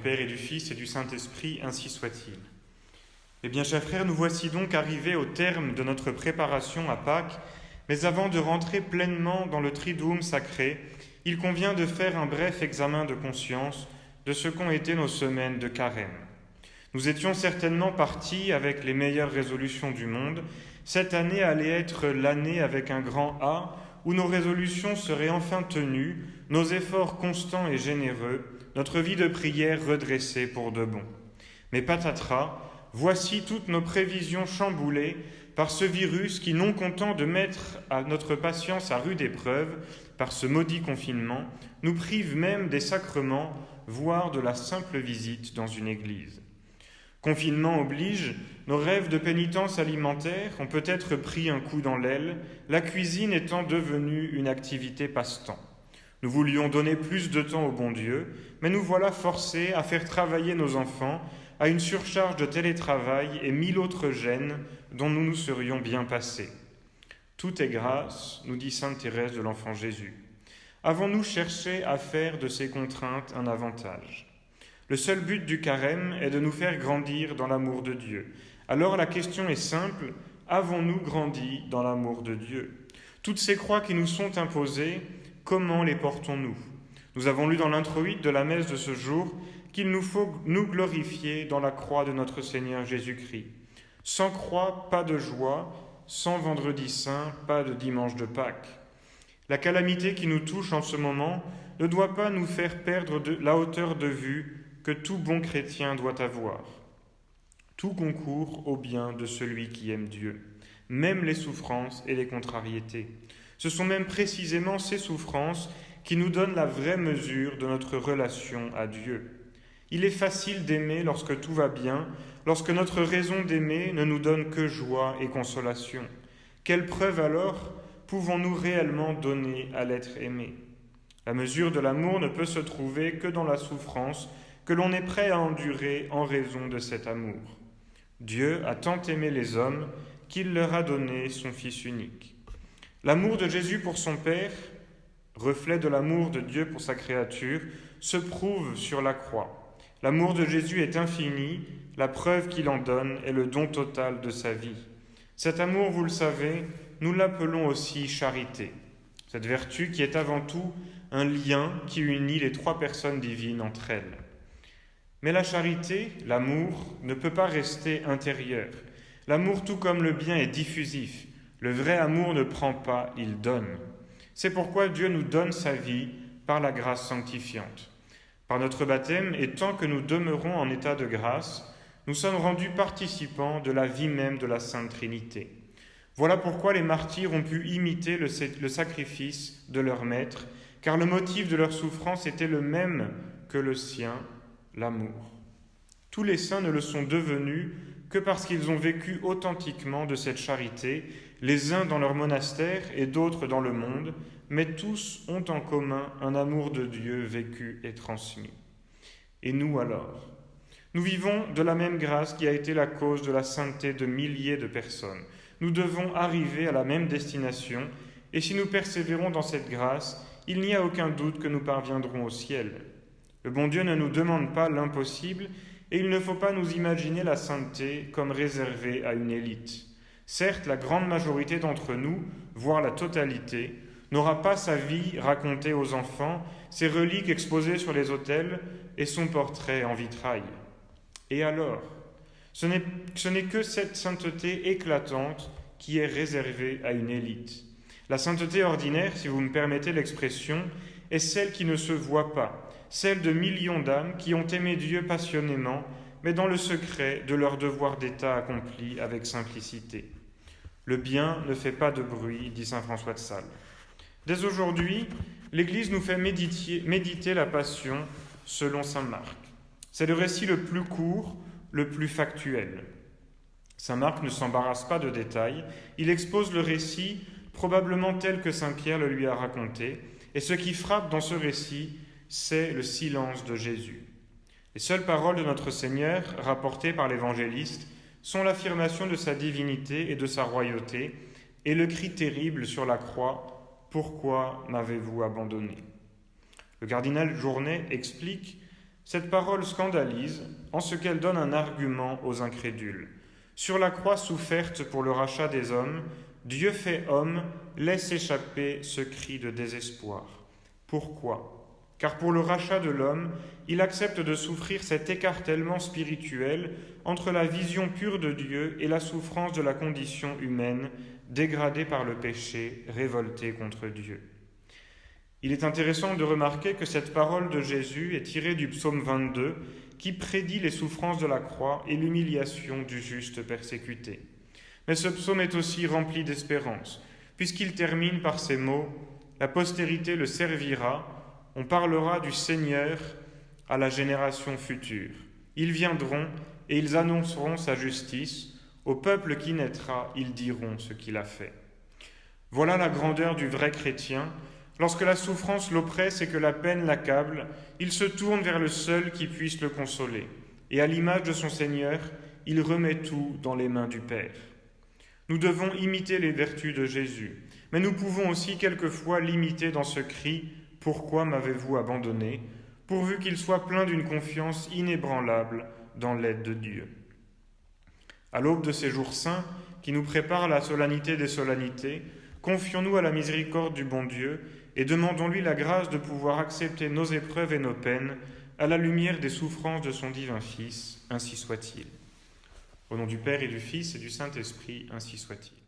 Père et du Fils et du Saint-Esprit, ainsi soit-il. Eh bien, chers frères, nous voici donc arrivés au terme de notre préparation à Pâques, mais avant de rentrer pleinement dans le Triduum sacré, il convient de faire un bref examen de conscience de ce qu'ont été nos semaines de carême. Nous étions certainement partis avec les meilleures résolutions du monde. Cette année allait être l'année avec un grand A, où nos résolutions seraient enfin tenues, nos efforts constants et généreux, notre vie de prière redressée pour de bon. Mais patatras, voici toutes nos prévisions chamboulées par ce virus qui, non content de mettre à notre patience à rude épreuve, par ce maudit confinement, nous prive même des sacrements, voire de la simple visite dans une église. Confinement oblige, nos rêves de pénitence alimentaire ont peut-être pris un coup dans l'aile, la cuisine étant devenue une activité passe-temps. Nous voulions donner plus de temps au bon Dieu, mais nous voilà forcés à faire travailler nos enfants à une surcharge de télétravail et 1000 autres gênes dont nous nous serions bien passés. Tout est grâce, nous dit sainte Thérèse de l'Enfant Jésus. Avons-nous cherché à faire de ces contraintes un avantage ? Le seul but du carême est de nous faire grandir dans l'amour de Dieu. Alors la question est simple, avons-nous grandi dans l'amour de Dieu ? Toutes ces croix qui nous sont imposées, comment les portons-nous ? Nous avons lu dans l'introït de la messe de ce jour qu'il nous faut nous glorifier dans la croix de notre Seigneur Jésus-Christ. Sans croix, pas de joie, sans vendredi saint, pas de dimanche de Pâques. La calamité qui nous touche en ce moment ne doit pas nous faire perdre la hauteur de vue que tout bon chrétien doit avoir. Tout concourt au bien de celui qui aime Dieu, même les souffrances et les contrariétés. Ce sont même précisément ces souffrances qui nous donnent la vraie mesure de notre relation à Dieu. Il est facile d'aimer lorsque tout va bien, lorsque notre raison d'aimer ne nous donne que joie et consolation. Quelle preuve alors pouvons-nous réellement donner à l'être aimé ? La mesure de l'amour ne peut se trouver que dans la souffrance que l'on est prêt à endurer en raison de cet amour. Dieu a tant aimé les hommes qu'il leur a donné son Fils unique. L'amour de Jésus pour son Père, reflet de l'amour de Dieu pour sa créature, se prouve sur la croix. L'amour de Jésus est infini, la preuve qu'il en donne est le don total de sa vie. Cet amour, vous le savez, nous l'appelons aussi charité. Cette vertu qui est avant tout un lien qui unit les trois personnes divines entre elles. Mais la charité, l'amour, ne peut pas rester intérieur. L'amour, tout comme le bien, est diffusif. Le vrai amour ne prend pas, il donne. C'est pourquoi Dieu nous donne sa vie par la grâce sanctifiante. Par notre baptême, et tant que nous demeurons en état de grâce, nous sommes rendus participants de la vie même de la Sainte Trinité. Voilà pourquoi les martyrs ont pu imiter le sacrifice de leur maître, car le motif de leur souffrance était le même que le sien, l'amour. Tous les saints ne le sont devenus que parce qu'ils ont vécu authentiquement de cette charité, les uns dans leur monastère et d'autres dans le monde, mais tous ont en commun un amour de Dieu vécu et transmis. Et nous alors ? Nous vivons de la même grâce qui a été la cause de la sainteté de milliers de personnes. Nous devons arriver à la même destination, et si nous persévérons dans cette grâce, il n'y a aucun doute que nous parviendrons au ciel. Le bon Dieu ne nous demande pas l'impossible, et il ne faut pas nous imaginer la sainteté comme réservée à une élite. Certes, la grande majorité d'entre nous, voire la totalité, n'aura pas sa vie racontée aux enfants, ses reliques exposées sur les autels et son portrait en vitrail. Et alors ? Ce n'est que cette sainteté éclatante qui est réservée à une élite. La sainteté ordinaire, si vous me permettez l'expression, est celle qui ne se voit pas, celle de millions d'âmes qui ont aimé Dieu passionnément, mais dans le secret de leur devoir d'État accompli avec simplicité. Le bien ne fait pas de bruit, dit saint François de Sales. Dès aujourd'hui, l'Église nous fait méditer la Passion selon saint Marc. C'est le récit le plus court, le plus factuel. Saint Marc ne s'embarrasse pas de détails, il expose le récit probablement tel que saint Pierre le lui a raconté, et ce qui frappe dans ce récit, c'est le silence de Jésus. Les seules paroles de notre Seigneur, rapportées par l'évangéliste, sont l'affirmation de sa divinité et de sa royauté, et le cri terrible sur la croix « Pourquoi m'avez-vous abandonné ?» Le cardinal Journet explique Cette parole scandalise en ce qu'elle donne un argument aux incrédules. Sur la croix soufferte pour le rachat des hommes, Dieu fait homme laisse échapper ce cri de désespoir. Pourquoi ? Car pour le rachat de l'homme, il accepte de souffrir cet écartèlement spirituel entre la vision pure de Dieu et la souffrance de la condition humaine, dégradée par le péché, révoltée contre Dieu. Il est intéressant de remarquer que cette parole de Jésus est tirée du psaume 22, qui prédit les souffrances de la croix et l'humiliation du juste persécuté. Mais ce psaume est aussi rempli d'espérance, puisqu'il termine par ces mots « La postérité le servira », on parlera du Seigneur à la génération future. Ils viendront et ils annonceront sa justice. Au peuple qui naîtra, ils diront ce qu'il a fait. Voilà la grandeur du vrai chrétien. Lorsque la souffrance l'oppresse et que la peine l'accable, il se tourne vers le seul qui puisse le consoler. Et à l'image de son Seigneur, il remet tout dans les mains du Père. Nous devons imiter les vertus de Jésus, mais nous pouvons aussi quelquefois l'imiter dans ce cri « Pourquoi m'avez-vous abandonné ?» pourvu qu'il soit plein d'une confiance inébranlable dans l'aide de Dieu. À l'aube de ces jours saints, qui nous préparent à la solennité des solennités, confions-nous à la miséricorde du bon Dieu et demandons-lui la grâce de pouvoir accepter nos épreuves et nos peines à la lumière des souffrances de son divin Fils, ainsi soit-il. Au nom du Père et du Fils et du Saint-Esprit, ainsi soit-il.